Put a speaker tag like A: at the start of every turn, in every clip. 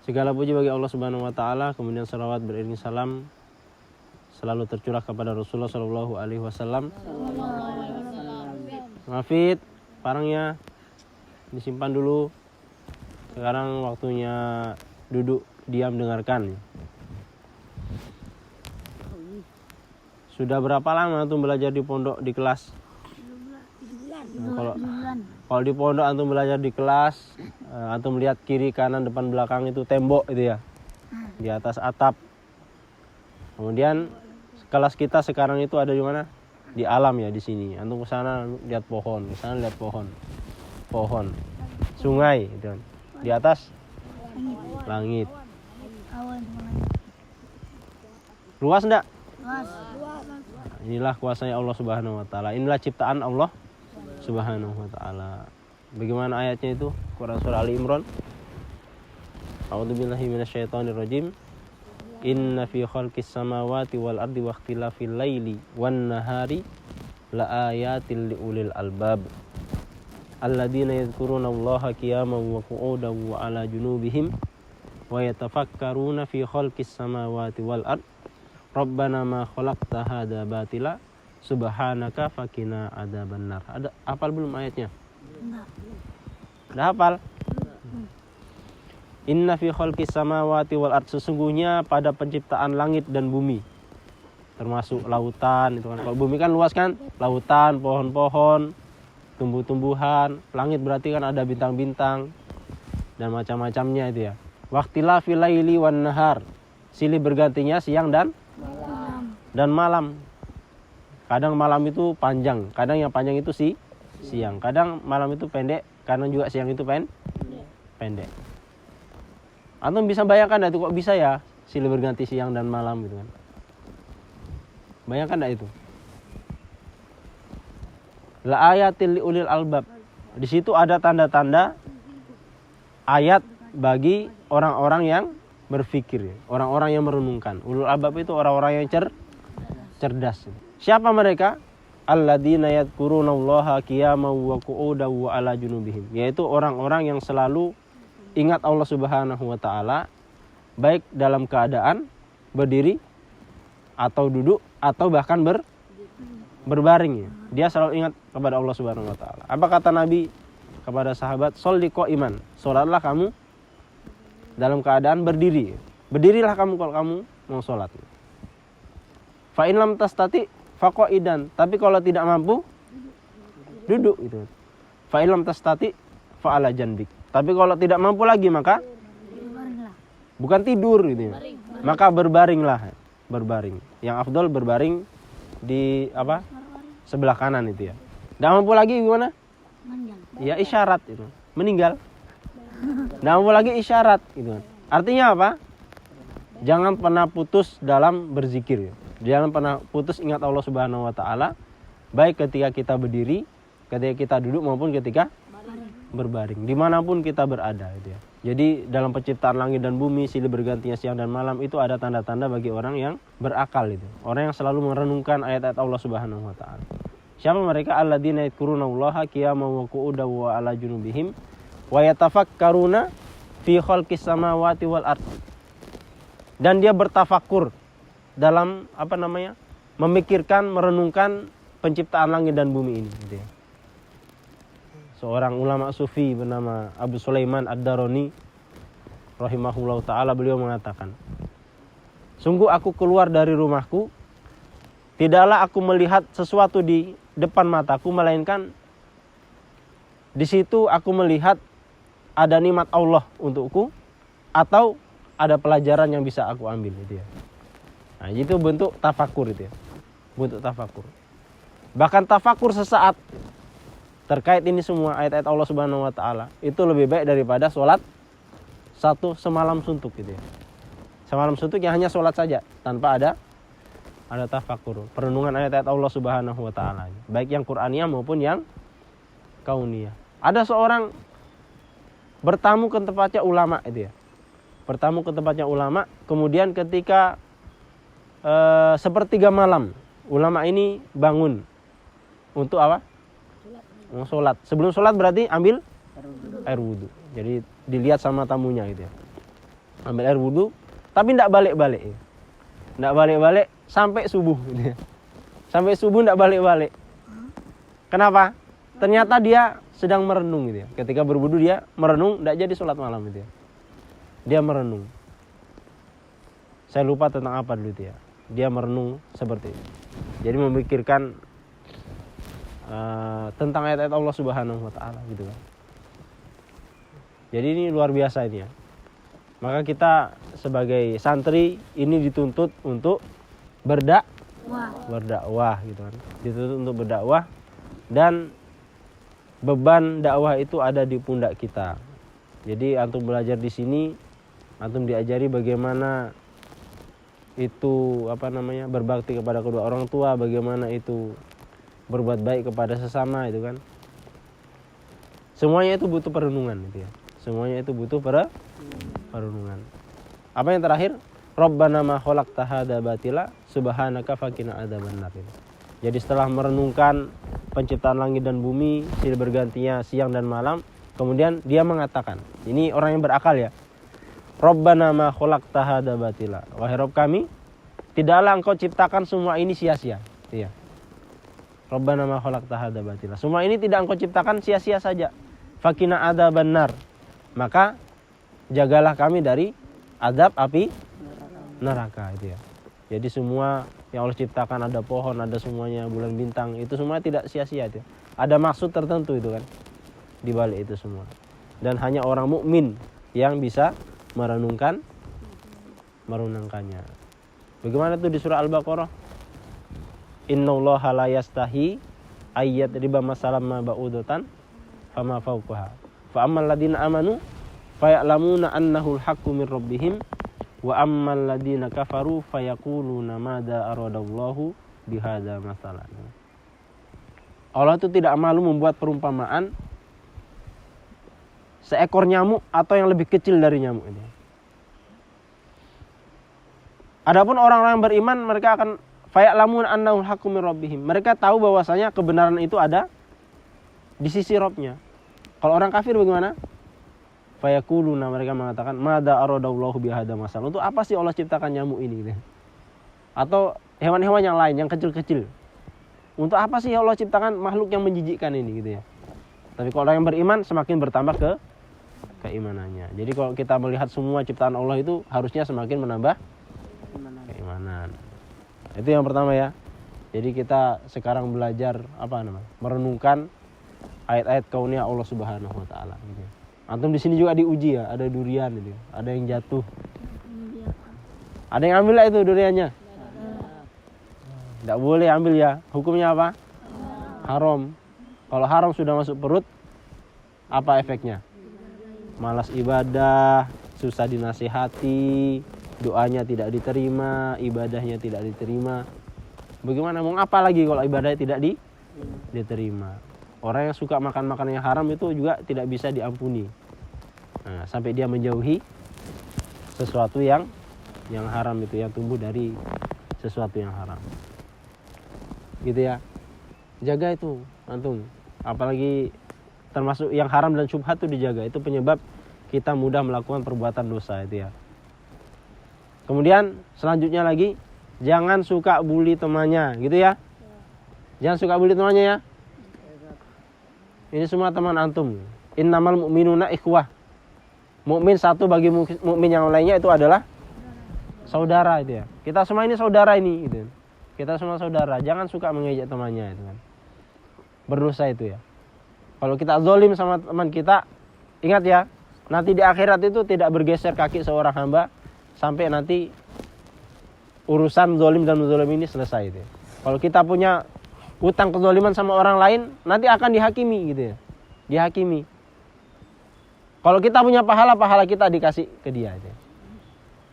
A: Segala puji bagi Allah Subhanahu wa taala, kemudian salawat beriring salam selalu tercurah kepada Rasulullah sallallahu alaihi wasallam. Mafid, parangnya disimpan dulu. Sekarang waktunya duduk diam dengarkan. Sudah berapa lama antum belajar di pondok di kelas? Kalau di pondok antum belajar di kelas, antum lihat kiri kanan depan belakang itu tembok itu ya, di atas atap. Kemudian kelas kita sekarang itu ada di mana? Di alam ya, di sini. Antum ke sana lihat pohon, ke sana lihat pohon, sungai gitu. Di atas langit. Luas enggak? Luas. Inilah kuasanya Allah Subhanahu wa taala. Inilah ciptaan Allah Subhanahu wa taala. Bagaimana ayatnya itu? Quran surah Ali Imran. A'udzubillahi minasyaitonirrajim. Inna fi khalqis samawati wal ardi wa ikhtilafil laili wan nahari laayatil liulil albab. Alladzina yadhkuruna Allaha qiyaman wa qu'udan wa 'ala junubihim wa yatafakkaruna fi khalqis samawati wal ardi. Rabbana ma khalaqta hadza batila subhanaka faqina adzabannar. Ada hafal belum ayatnya? Enggak. Udah hafal? Inna fi khalqis samawati wal ard, sesungguhnya pada penciptaan langit dan bumi, termasuk lautan itu kan. Kalau bumi kan luas kan? Lautan, pohon-pohon, tumbuh-tumbuhan. Langit berarti kan ada bintang-bintang dan macam-macamnya itu ya. Waqtilafil laili wan nahar, silih bergantinya siang dan malam. Kadang malam itu panjang, kadang yang panjang itu siang. Kadang malam itu pendek, kadang juga siang itu pendek. Antum bisa bayangkan enggak itu kok bisa ya silih berganti siang dan malam gitu kan. Bayangkan enggak itu? La ayatil liulil albab. Di situ ada tanda-tanda ayat bagi orang-orang yang berpikir, orang-orang yang merenungkan. Ulul albab itu orang-orang yang cerdas. Siapa mereka? Alladzina yadhkurunallaha qiyaman wa qu'udan wa 'ala junubihim. Yaitu orang-orang yang selalu ingat Allah Subhanahu wa taala baik dalam keadaan berdiri atau duduk atau bahkan berbaring. Dia selalu ingat kepada Allah Subhanahu wa taala. Apa kata Nabi kepada sahabat? Sholli qa'iman. Salatlah kamu dalam keadaan berdiri. Berdirilah kamu kalau kamu mau salat. Fa in lam tastati faqa'idan. Tapi kalau tidak mampu duduk gitu. Fa in lam tastati fa ala janbik. Tapi kalau tidak mampu lagi maka bukan tidur gitu ya. Maka berbaringlah. Berbaring. Yang afdol berbaring di apa? Sebelah kanan itu ya. Tidak mampu lagi gimana? Ya isyarat itu. Meninggal. Tidak mampu lagi isyarat gitu. Artinya apa? Jangan pernah putus dalam berzikir ya. Jangan pernah putus ingat Allah Subhanahu wa taala baik ketika kita berdiri, ketika kita duduk maupun ketika berbaring, dimanapun kita berada gitu ya. Jadi dalam penciptaan langit dan bumi, silih bergantinya siang dan malam itu ada tanda-tanda bagi orang yang berakal itu. Orang yang selalu merenungkan ayat-ayat Allah Subhanahu wa taala. Siapa mereka? Alladzina yadhkurunallaha qiyaman wa qu'udan wa 'ala junubihim wa yatafakkaruna fi khalqis samawati wal ard. Dan dia bertafakur dalam memikirkan, merenungkan penciptaan langit dan bumi ini gitu ya. Seorang ulama sufi bernama Abu Sulaiman Ad-Darani rahimahullah ta'ala, beliau mengatakan, sungguh aku keluar dari rumahku, tidaklah aku melihat sesuatu di depan mataku, melainkan di situ aku melihat ada nikmat Allah untukku atau ada pelajaran yang bisa aku ambil gitu ya. Nah, itu bentuk tafakur itu ya. Bentuk tafakur. Bahkan tafakur sesaat terkait ini semua ayat-ayat Allah Subhanahu wa taala itu lebih baik daripada sholat satu semalam suntuk gitu ya. Semalam suntuk yang hanya sholat saja tanpa ada tafakur, perenungan ayat-ayat Allah Subhanahu wa taala, baik yang Qur'aniyah maupun yang kauniyah. Ada seorang bertamu ke tempatnya ulama itu ya. Bertamu ke tempatnya ulama, kemudian ketika sepertiga malam ulama ini bangun untuk apa? Mau sholat. Sebelum sholat berarti ambil air wudhu. Jadi dilihat sama tamunya gitu ya. ambil air wudhu, tapi tidak balik-balik. Tidak balik-balik sampai subuh. Gitu ya. Sampai subuh tidak balik-balik. Kenapa? Ternyata dia sedang merenung gitu ya. Ketika berwudu dia merenung, tidak jadi sholat malam gitu ya. Dia merenung. Saya lupa tentang apa dulu itu ya. Dia merenung seperti itu. Jadi memikirkan tentang ayat-ayat Allah Subhanahu wa taala gitu kan. Jadi ini luar biasa ini ya. Maka kita sebagai santri ini dituntut untuk berdakwah gitu kan. Dituntut untuk berdakwah dan beban dakwah itu ada di pundak kita. Jadi antum belajar di sini, antum diajari bagaimana itu berbakti kepada kedua orang tua, bagaimana itu berbuat baik kepada sesama itu kan. Semuanya itu butuh perenungan gitu ya. Semuanya itu butuh perenungan. Apa yang terakhir? Rabbana ma khalaqta hadza batila subhanaka faqina adzabannar. Jadi setelah merenungkan penciptaan langit dan bumi, silih bergantinya siang dan malam, kemudian dia mengatakan, ini orang yang berakal ya. Rabbana ma khalaqta hadza batila. Wahai Rabb kami, tidaklah engkau ciptakan semua ini sia-sia. Iya. Rabbana ma khalaqta hadza batila. Semua ini tidak engkau ciptakan sia-sia saja. Faqina adzabannar. Maka jagalah kami dari azab api neraka itu ya. Jadi semua yang Allah ciptakan, ada pohon, ada semuanya, bulan bintang, itu semua tidak sia-sia itu. Ada maksud tertentu itu kan di balik itu semua. Dan hanya orang mukmin yang bisa merenungkannya. Bagaimana itu di surah Al-Baqarah? Innallaha la yastahi ayat riba masalam ma ba'udatan fama fawqaha. Fa ammal ladina amanu faya'lamuna annahu al-haqqu min rabbihim wa ammal ladina kafaru fayaquluna madza aradallahu bihadza masalan. Allah itu tidak malu membuat perumpamaan seekor nyamuk atau yang lebih kecil dari nyamuk ini. Adapun orang-orang yang beriman, mereka akan faya'lamun annahu al-haqqu min rabbihim. Mereka tahu bahwasanya kebenaran itu ada di sisi Rabb-nya. Kalau orang kafir bagaimana? Fayaquluna, mereka mengatakan madza aradallahu bihadza masalan. Untuk apa sih Allah ciptakan nyamuk ini gitu. Atau hewan-hewan yang lain yang kecil-kecil. Untuk apa sih Allah ciptakan makhluk yang menjijikkan ini gitu ya. Tapi kalau orang yang beriman semakin bertambah keimanannya. Jadi kalau kita melihat semua ciptaan Allah itu harusnya semakin menambah keimanan. Itu yang pertama ya. Jadi kita sekarang belajar merenungkan ayat-ayat kauniyah Allah Subhanahu wa taala gitu. Antum di sini juga diuji ya, ada durian itu, ada yang jatuh. Ada yang ambil lah itu duriannya. Tidak boleh ambil ya. Hukumnya apa? Haram. Kalau haram sudah masuk perut, apa efeknya? Malas ibadah, susah dinasihati, doanya tidak diterima, ibadahnya tidak diterima. Bagaimana mau apa lagi kalau ibadahnya tidak diterima? Orang yang suka makan makanan yang haram itu juga tidak bisa diampuni. Nah, sampai dia menjauhi sesuatu yang haram itu, yang tumbuh dari sesuatu yang haram. Gitu ya. Jaga itu antum. Apalagi termasuk yang haram dan syubhat itu dijaga. Itu penyebab kita mudah melakukan perbuatan dosa itu ya. Kemudian selanjutnya lagi, jangan suka bully temannya, gitu ya. Jangan suka bully temannya ya. Ini semua teman antum. Innamal mu'minuna ikhwah. Mukmin satu bagi mukmin yang lainnya itu adalah saudara itu ya. Kita semua ini saudara ini gitu. Kita semua saudara. Jangan suka mengejek temannya itu kan. Berdosa itu ya. Kalau kita zalim sama teman kita, ingat ya, nanti di akhirat itu tidak bergeser kaki seorang hamba sampai nanti urusan zalim dan zalim ini selesai itu ya. Kalau kita punya utang kezaliman sama orang lain, nanti akan dihakimi gitu ya. Dihakimi. Kalau kita punya pahala kita dikasih ke dia aja.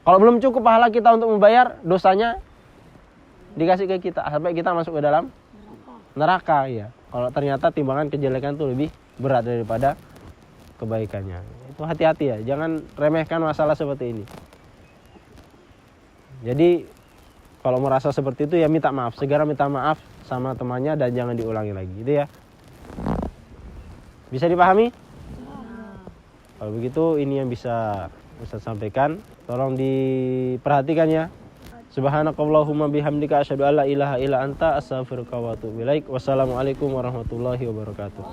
A: Kalau belum cukup pahala kita untuk membayar, dosanya dikasih ke kita sampai kita masuk ke dalam neraka ya. Kalau ternyata timbangan kejelekan itu lebih berat daripada kebaikannya. Itu hati-hati ya, jangan remehkan masalah seperti ini. Jadi kalau merasa seperti itu ya minta maaf, segera minta maaf sama temannya dan jangan diulangi lagi, gitu ya. Bisa dipahami? Kalau begitu ini yang bisa Ustaz sampaikan. Tolong diperhatikan ya. Subhanakallahumma bihamdika asyhadu alla ilaha illa anta astaghfiruka wa atubu ilaik. Wassalamualaikum warahmatullahi wabarakatuh.